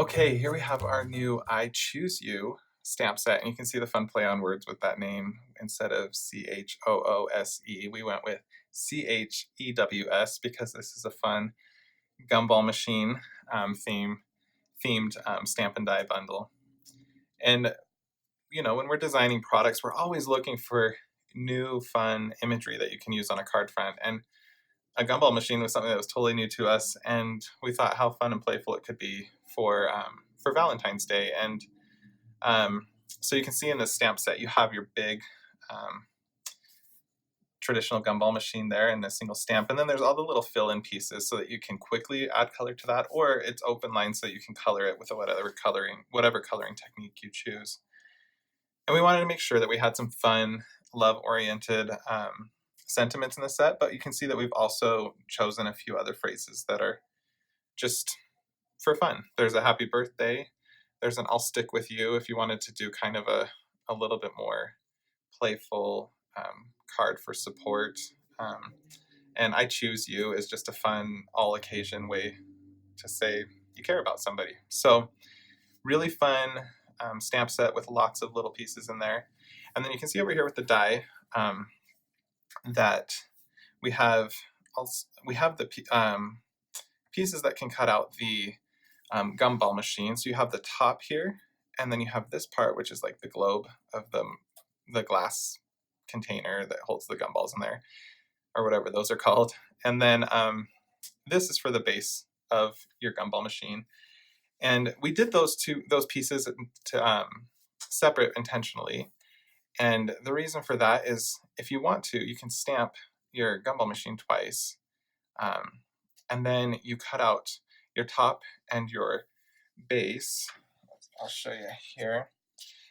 Okay, here we have our new I Choose You stamp set, and you can see the fun play on words with that name. Instead of CHOOSE, we went with CHEWS because this is a fun gumball machine themed stamp and die bundle. And when we're designing products, we're always looking for new fun imagery that you can use on a card front. And a gumball machine was something that was totally new to us, and we thought how fun and playful it could be for Valentine's Day. And so you can see in this stamp set, you have your big traditional gumball machine there and a single stamp, and then there's all the little fill-in pieces so that you can quickly add color to that, or it's open line so that you can color it with whatever coloring technique you choose. And we wanted to make sure that we had some fun, love-oriented sentiments in the set, but you can see that we've also chosen a few other phrases that are just for fun. There's a happy birthday. There's an I'll stick with you if you wanted to do kind of a little bit more playful card for support. And I choose you is just a fun all occasion way to say you care about somebody. So really fun stamp set with lots of little pieces in there. And then you can see over here with the die that we have the pieces that can cut out the gumball machine. So you have the top here, and then you have this part, which is like the globe of the glass container that holds the gumballs in there, or whatever those are called. And then this is for the base of your gumball machine. And we did those pieces to separate intentionally. And the reason for that is if you want to, you can stamp your gumball machine twice. And then you cut out your top and your base. I'll show you here.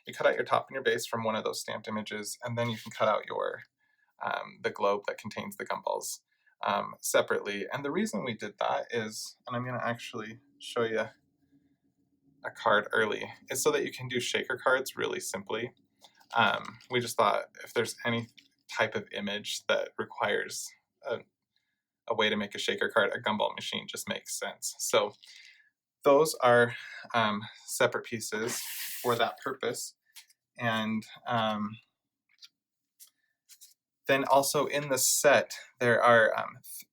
You cut out your top and your base from one of those stamped images, and then you can cut out your the globe that contains the gumballs separately. And the reason we did that is, and I'm going to actually show you a card early, is so that you can do shaker cards really simply. We just thought if there's any type of image that requires a way to make a shaker card, a gumball machine just makes sense. So those are separate pieces for that purpose. And then also in the set, there are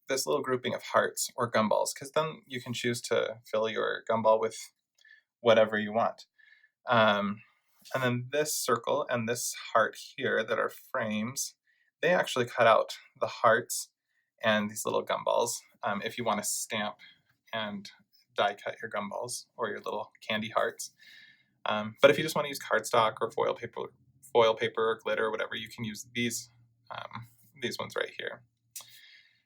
this little grouping of hearts or gumballs, because then you can choose to fill your gumball with whatever you want. And then this circle and this heart here that are frames, they actually cut out the hearts and these little gumballs if you want to stamp and die cut your gumballs or your little candy hearts. But if you just want to use cardstock or foil paper or glitter or whatever, you can use these ones right here.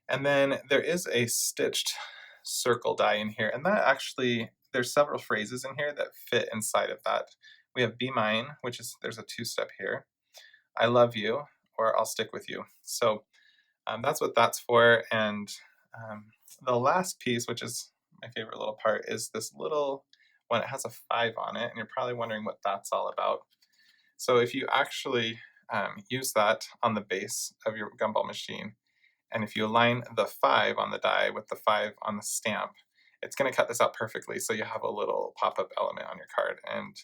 And then there is a stitched circle die in here, and that actually, there's several phrases in here that fit inside of that. We have Be Mine, which is, there's a two-step here. I love you, or I'll stick with you. So that's what that's for. And the last piece, which is my favorite little part, is this little one. It has a 5 on it, and you're probably wondering what that's all about. So if you actually use that on the base of your gumball machine, and if you align the 5 on the die with the 5 on the stamp, it's going to cut this out perfectly, so you have a little pop-up element on your card. And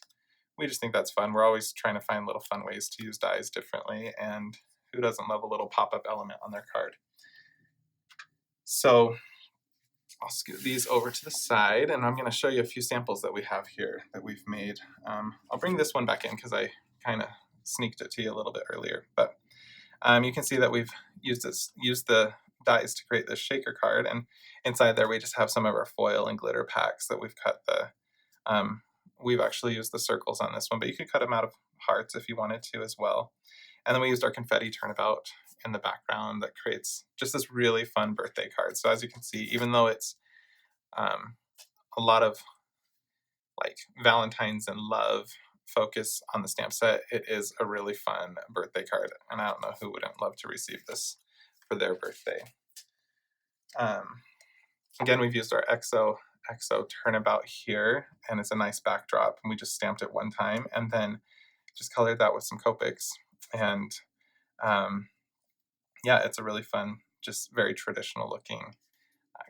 we just think that's fun. We're always trying to find little fun ways to use dies differently, and who doesn't love a little pop-up element on their card? So I'll scoot these over to the side, and I'm going to show you a few samples that we have here that we've made. I'll bring this one back in because I kind of sneaked it to you a little bit earlier, but you can see that we've used the dies to create this shaker card, and inside there we just have some of our foil and glitter packs that we've cut we've actually used the circles on this one, but you could cut them out of hearts if you wanted to as well. And then we used our confetti turnabout in the background that creates just this really fun birthday card. So as you can see, even though it's a lot of like Valentine's and love focus on the stamp set, it is a really fun birthday card. And I don't know who wouldn't love to receive this for their birthday. Again, we've used our XO turnabout here, and it's a nice backdrop, and we just stamped it one time and then just colored that with some Copics. And yeah, it's a really fun, just very traditional looking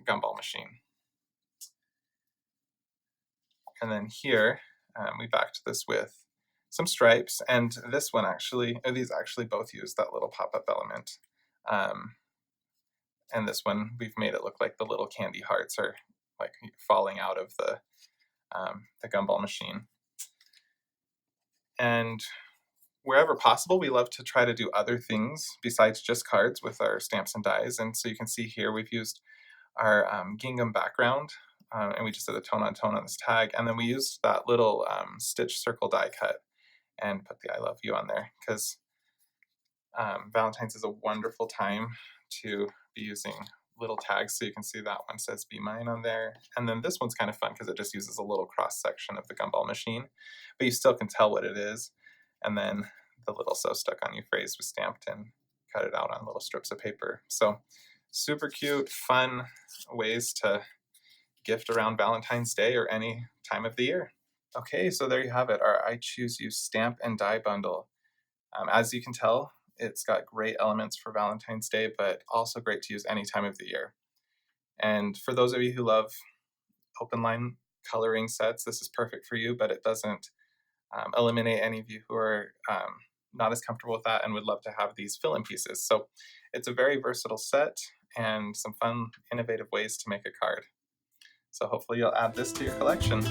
gumball machine. And then here, we backed this with some stripes, and this one actually, these actually both use that little pop-up element. And this one, we've made it look like the little candy hearts are like falling out of the gumball machine. And wherever possible, we love to try to do other things besides just cards with our stamps and dies. And so you can see here we've used our gingham background, and we just did a tone on tone on this tag. And then we used that little stitch circle die cut and put the I love you on there, because Valentine's is a wonderful time to be using little tags. So you can see that one says be mine on there. And then this one's kind of fun because it just uses a little cross section of the gumball machine, but you still can tell what it is. And then the little "so stuck on you" phrase was stamped and cut it out on little strips of paper. So super cute, fun ways to gift around Valentine's Day or any time of the year. Okay, so there you have it, our I Choose You stamp and die bundle. As you can tell, it's got great elements for Valentine's Day, but also great to use any time of the year. And for those of you who love open line coloring sets, this is perfect for you, but it doesn't eliminate any of you who are not as comfortable with that and would love to have these fill-in pieces. So it's a very versatile set and some fun, innovative ways to make a card. So hopefully you'll add this to your collection.